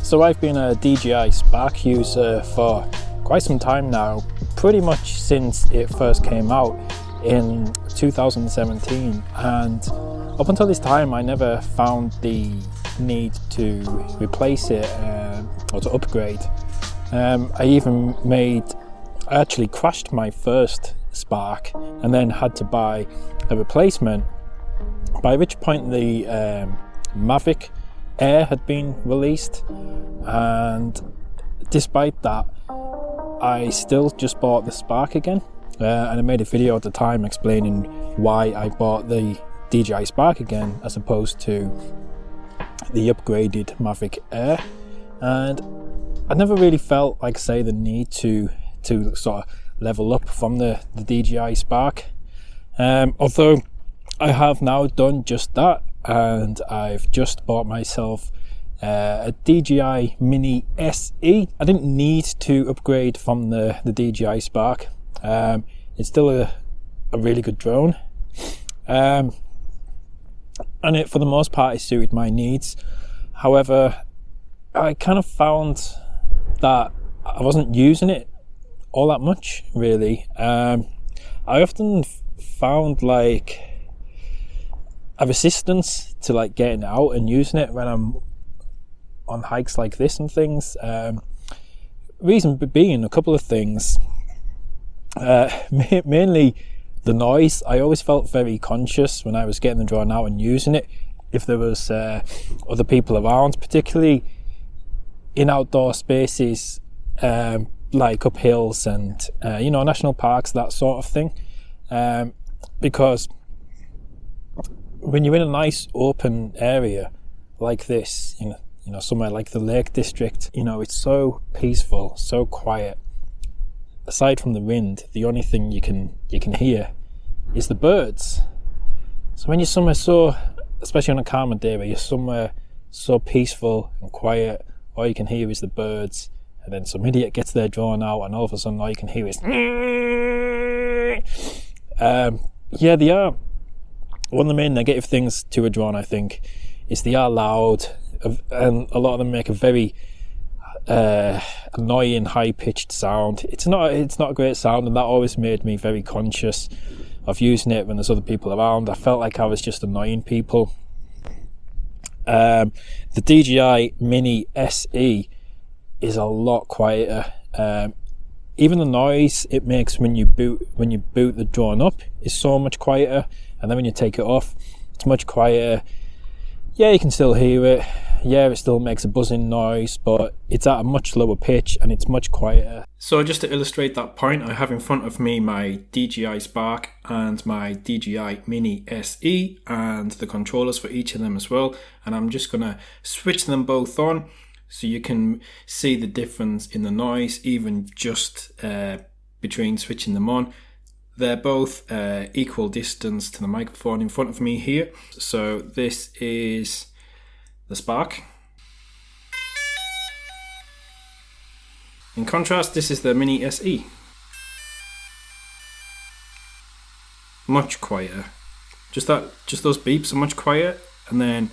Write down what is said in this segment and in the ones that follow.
So I've been a DJI Spark user for quite some time now, pretty much since it first came out in 2017, and up until this time I never found the need to replace it or to upgrade. I actually crashed my first Spark and then had to buy a replacement, by which point the Mavic Air had been released, and despite that I still just bought the Spark again, and I made a video at the time explaining why I bought the DJI Spark again as opposed to the upgraded Mavic Air. And I never really felt, like say, the need to sort of level up from the DJI Spark, although I have now done just that, and I've just bought myself a DJI Mini SE. I didn't need to upgrade from the DJI Spark. It's still a really good drone, and it, for the most part, it suited my needs. However, I kind of found that I wasn't using it all that much, really. I often found like a resistance to like getting out and using it when I'm on hikes like this and things. Reason being a couple of things. Mainly the noise. I always felt very conscious when I was getting the drone out and using it if there was other people around, particularly in outdoor spaces like up hills and national parks, that sort of thing, because when you're in a nice open area like this, somewhere like the Lake District, it's so peaceful, so quiet. Aside from the wind, the only thing you can hear is the birds. So when you're somewhere so, especially on a calmer day where you're somewhere so peaceful and quiet, all you can hear is the birds, and then some idiot gets their drone out and all of a sudden all you can hear is they are one of the main negative things to a drone, I think, is they are loud, and a lot of them make a very annoying high-pitched sound. It's not a great sound, and that always made me very conscious of using it when there's other people around. I felt like I was just annoying people. The DJI Mini SE is a lot quieter. Even the noise it makes when you boot the drone up is so much quieter, and then when you take it off, it's much quieter. Yeah, you can still hear it. Yeah, it still makes a buzzing noise, but it's at a much lower pitch and it's much quieter. So just to illustrate that point, I have in front of me my DJI Spark and my DJI Mini SE and the controllers for each of them as well. And I'm just going to switch them both on so you can see the difference in the noise, even just between switching them on. They're both equal distance to the microphone in front of me here. So this is the Spark. In contrast, this is the Mini SE. Much quieter. Just those beeps are much quieter, and then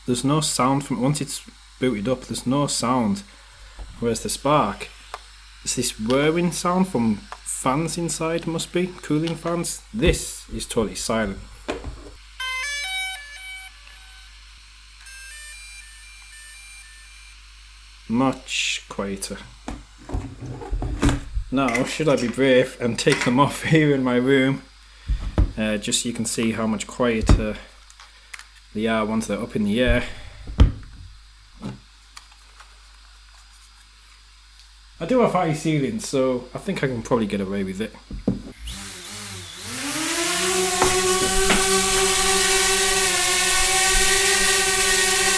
there's no sound from once it's booted up. There's no sound. Whereas the Spark, it's this whirring sound from fans inside, must be cooling fans. This is totally silent. Much quieter. Now, should I be brave and take them off here in my room, just so you can see how much quieter they are once they're up in the air. I do have high ceilings, so I think I can probably get away with it.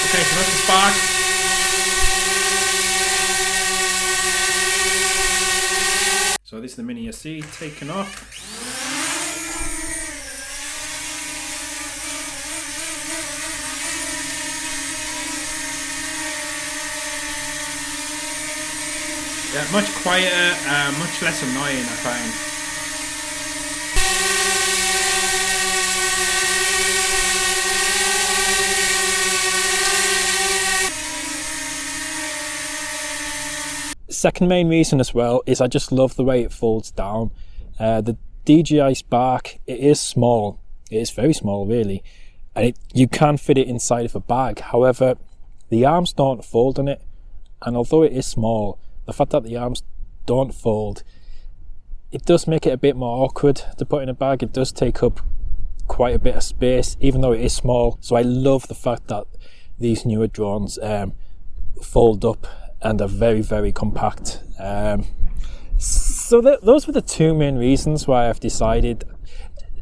Okay, so that's the Spark. So this is the Mini SE taken off. Yeah, much quieter, much less annoying, I find. Second main reason as well is I just love the way it folds down. The DJI Spark, it is small. It is very small, really, and you can fit it inside of a bag. However, the arms don't fold on it, and although it is small, the fact that the arms don't fold, it does make it a bit more awkward to put in a bag. It does take up quite a bit of space, even though it is small. So I love the fact that these newer drones fold up and are very, very compact. So those were the two main reasons why I've decided.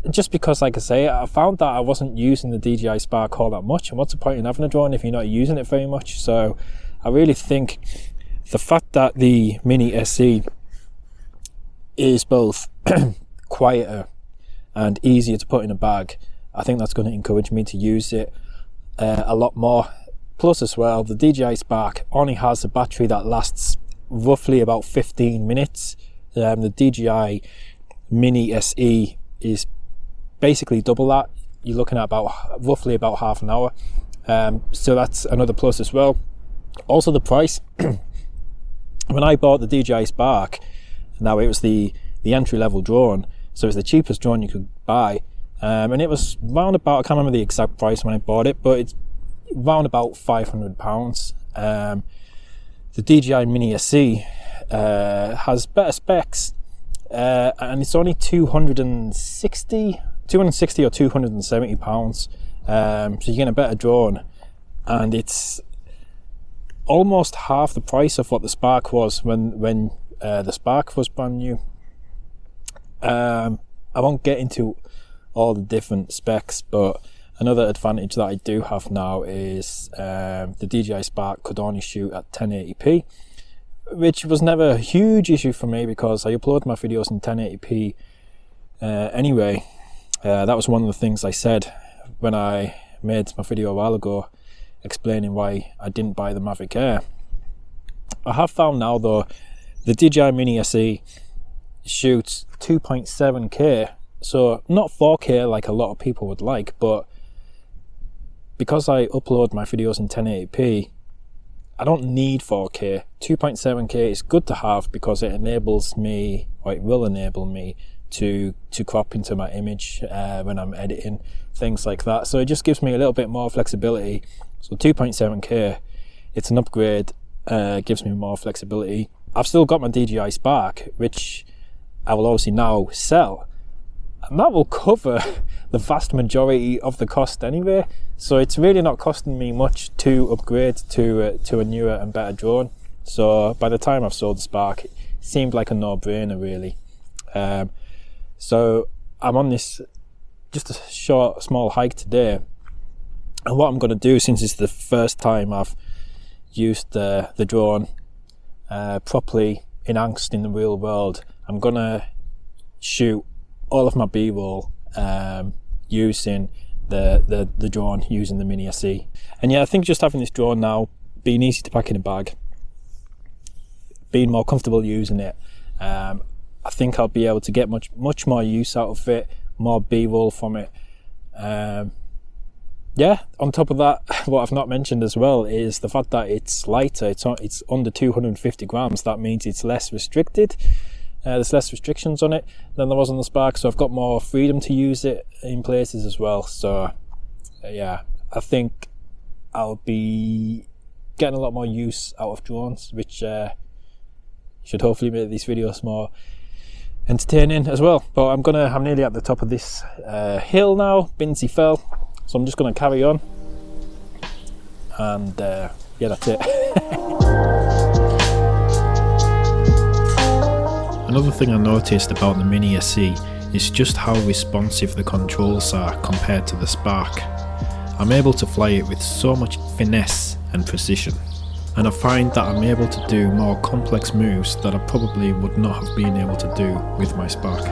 Just because, like I say, I found that I wasn't using the DJI Spark all that much, and what's the point in having a drone if you're not using it very much? So I really think the fact that the Mini SE is both quieter and easier to put in a bag, I think that's going to encourage me to use it a lot more. Plus as well, the DJI Spark only has a battery that lasts roughly about 15 minutes. The DJI Mini SE is basically double that. You're looking at roughly about half an hour. So that's another plus as well. Also the price. When I bought the DJI Spark, now it was the entry-level drone, so it's the cheapest drone you could buy, and it was round about, I can't remember the exact price when I bought it, but it's round about £500. The DJI Mini SE has better specs, and it's only 260 or 270 pounds. So you're getting a better drone, and it's almost half the price of what the Spark was when the Spark was brand new. I won't get into all the different specs, but another advantage that I do have now is the DJI Spark could only shoot at 1080p, which was never a huge issue for me because I upload my videos in 1080p anyway. That was one of the things I said when I made my video a while ago explaining why I didn't buy the Mavic Air. I have found now though, the DJI Mini SE shoots 2.7K, so not 4K like a lot of people would like, but because I upload my videos in 1080p, I don't need 4K. 2.7K is good to have because it enables me, or it will enable me, to crop into my image when I'm editing, things like that. So it just gives me a little bit more flexibility. So 2.7K, it's an upgrade, gives me more flexibility. I've still got my DJI Spark, which I will obviously now sell, and that will cover the vast majority of the cost anyway. So it's really not costing me much to upgrade to a newer and better drone. So by the time I've sold the Spark, it seemed like a no-brainer really. So I'm on this just a short, small hike today, and what I'm going to do, since it's the first time I've used the drone properly in angst in the real world, I'm going to shoot all of my B-roll using the drone, using the Mini SE. And yeah, I think just having this drone now, being easy to pack in a bag, being more comfortable using it, I think I'll be able to get much more use out of it, more B-roll from it. Yeah, on top of that, what I've not mentioned as well is the fact that it's lighter. It's under 250 grams. That means it's less restricted. There's less restrictions on it than there was on the Spark, so I've got more freedom to use it in places as well. So yeah, I think I'll be getting a lot more use out of drones, which should hopefully make these videos more entertaining as well. But I'm nearly at the top of this hill now, Binsey Fell, so I'm just going to carry on, and yeah, that's it. Another thing I noticed about the Mini SE is just how responsive the controls are compared to the Spark. I'm able to fly it with so much finesse and precision, and I find that I'm able to do more complex moves that I probably would not have been able to do with my Spark.